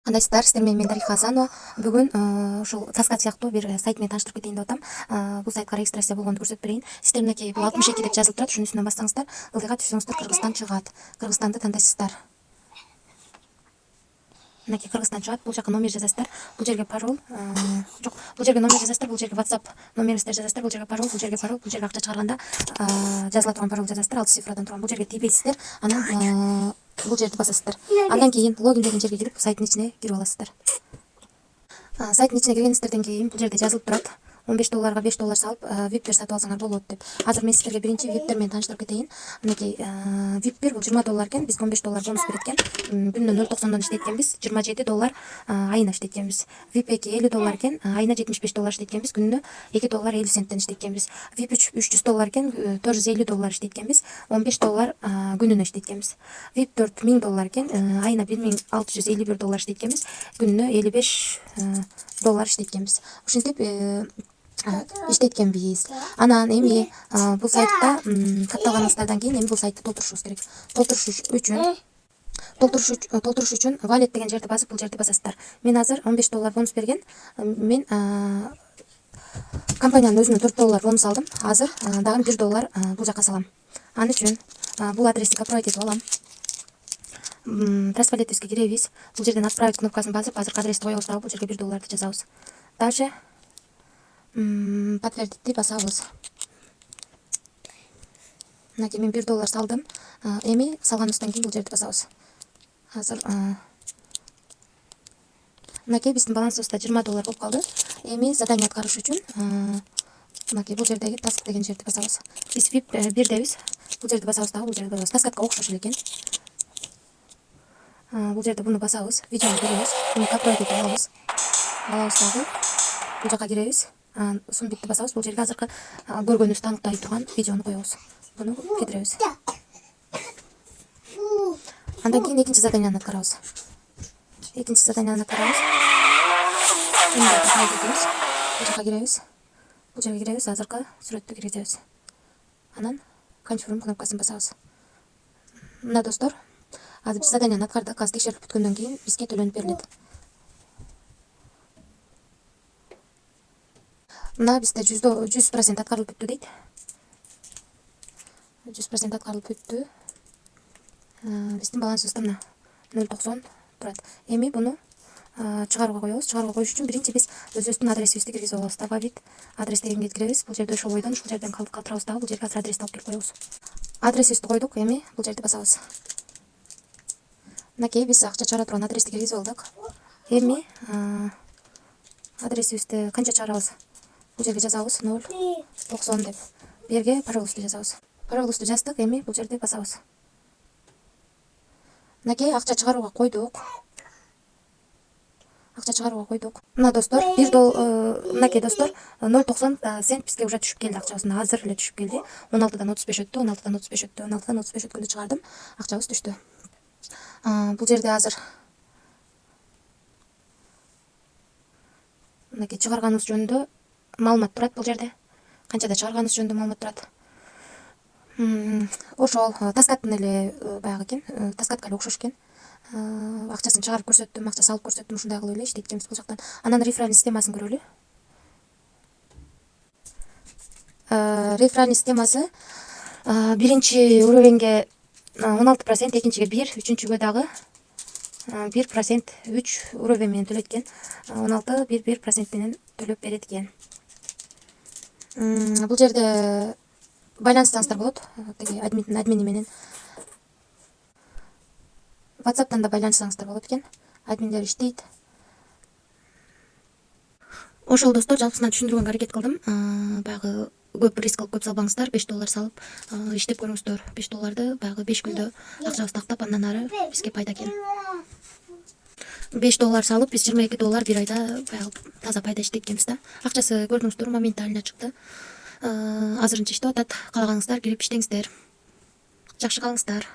Кандайсыздар, сиздер менен мен Дариха Хасанова. Бүгүн ушул Таскат сыяктуу бир сайт менен тааныштырып кетейин деп атам. Бул сайтка регистрация болгонду көрсөтүп берейин. Сиздер мынакей бул 62 деп жазылып турат. Ушунун үстүнөн бассаңыздар, ылдыйга түшсөңүздөр Кыргызстан чыгат. Кыргызстанды тандайсыздар. Мынакей Кыргызстан чыгат. Бул жака номер жазасыздар. Бул жерге пароль, жок, бул жерге номер жазасыздар, бул жерге WhatsApp номериңиздерди жазасыздар, бул жерге пароль, бул жерге акча чыгарганда жазыла турган пароль жазасыздар, 6 цифрадан турган. Бул жерге тийбейсиздер. Анан бул жерди басасыздар. Андан кийин логин деген жерге кирип, сайттын ичине кирип аласыздар. Сайттын ичине киргениңиздерден кийин бул жерде жазылып турат. $15 $5 салып, VIP-тер сатып алсаңар болот деп. Азыр мен сиздерге биринчи VIP-тер менен тааныштырып кетейин. Мынакей VIP-бир бул $20 экен, бизге $15 бонус берет экен. Күнүнө 0.90 иштейт экенбиз, $27 айына иштейт экенбиз. VIP-2 $50 экен, айына $75 иштейт экенбиз, күнүнө $2.50 иштейт экенбиз. VIP-3 $300 экен, $450 иштейт экенбиз, $15 күнүнө иштейт экенбиз. VIP-4 $1000 экен, айына $1651 иштейт экенбиз, күнүнө $55 иштейт экенбиз. Ушинтип иштейт экенбиз. Анан эми бул сайтта катталганыңыздардан кийин эми бул сайтты толтурушубуз керек. Толтуруш үчүн wallet деген жерди басып, бул жерди басасыздар. Мен азыр $15 бонус берген. Мен компаниянын өзүнөн $4 бонус алдым. Азыр дагы $1 бул жака салам. Ал үчүн бул адрести копировать этип алам. Транспалетибизге киребиз. Бул жерден отправить кнопкасын басып, азыркы адрести коебуз дагы бул жерге $1 жазабыз. Дальше подтвердитти басабыз. Мынакей мен $1 салдым. Эми салганыбыздан кийин бул жерди басабыз. Азыр мынакей биздин балансыбызда $20 болуп калды. Эми задание аткарыш үчүн мынакей бул жердеги task деген жерди басабыз. Биз VIP 1дебиз. Бул жерди басабыз дагы, бул жерди басабыз. Таскатка окшош эле экен. Бул жерде буну басабыз. Видеону көрөбүз. Буну копировать этип алабыз. Дагы бул жака киребиз. Сумбитти басабыз. Бул жерге азыркы көргөнүбүздү аныктай турган видеону коебуз. Буну кетиребиз. Андан кийин экинчи заданияны аткарабыз. Бул жака киребиз. Бул жерге киребиз, азыркы сүрөттү киргизебиз. Анан confirm кнопкасын басабыз. Мына достор, азыр биз заданияны аткардык. Азыр текшерип бүткөндөн кийин бизге төлөнүп берилет. Мына бизде 100% аткарылып бүттү дейт. 100% аткарылып бүттү. Биздин балансыбызда мына 0.90 турат. Эми буну чыгарууга коебуз. Чыгарууга коюш үчүн биринчи биз өзүбүздүн адресибизди киргизип алабыз. Добавить адрес дегенге киребиз. Бул жерде ошол бойдон ушул жерден калтырабыз дагы, бул жерге азыр адрести алып келип коебуз. Адресибизди койдук, эми бул жерди басабыз. Мынакей биз акча чыгара турган адрести киргизип алдык. Эми адресибизди канча чыгарабыз? Бул жерге жазабыз 0.90 деп. Берге паролубузду жазабыз. Паролубузду жаздык, эми бул жерде басабыз. Мынакей акча чыгарууга койдук. Мына достор, мынакей достор, 0.90 цент бизге уже түшүп келди акчабызына. Азыр эле түшүп келди. 16дан 35 өттү, 16дан 35 өттү, 16дан 35 өткөндө чыгардым. Акчабыз түштү. Бул жерде азыр мынакей чыгарганыбыз жөнүндө маалымат турат бул жерде. Канчада чыгарганыбыз жөнүндө маалымат турат. Ошол таскаттын эле баягы экен, таскатка эле окшош экен. Акчасын чыгарып көрсөттүм, акча салып көрсөттүм, ушундай кылып эле иштейт экенбиз бул жактан. Анан реферальный системасын көрөлү. Реферальный системасы биринчи уровеньге 16%, экинчиге 1, үчүнчүгө дагы 1%, 3 уровень менен төлөйт экен. 16-1% менен төлөп берет экен. Бул жерде байланышсаңыздар болот, тиги админи менен. WhatsApp'тан да байланышсаңыздар болот экен. Админдер иштейт. Ошол достор, жалпысынан түшүндүргөнгө аракет кылдым. Баягы көп риск алып көп салбаңыздар. $5 салып иштеп көрүңүздөр. $5 баягы 5 күндө акчабызды актап, андан ары бизге пайда экен. $5 салып, биз $22 бир айда баягы таза пайда иштейт экенбиз да. Акчасы көрдүңүздөр, моментально чыкты. Азырынча иштеп атат. Каалаганыңыздар кирип иштеңиздер. Жакшы калыңыздар.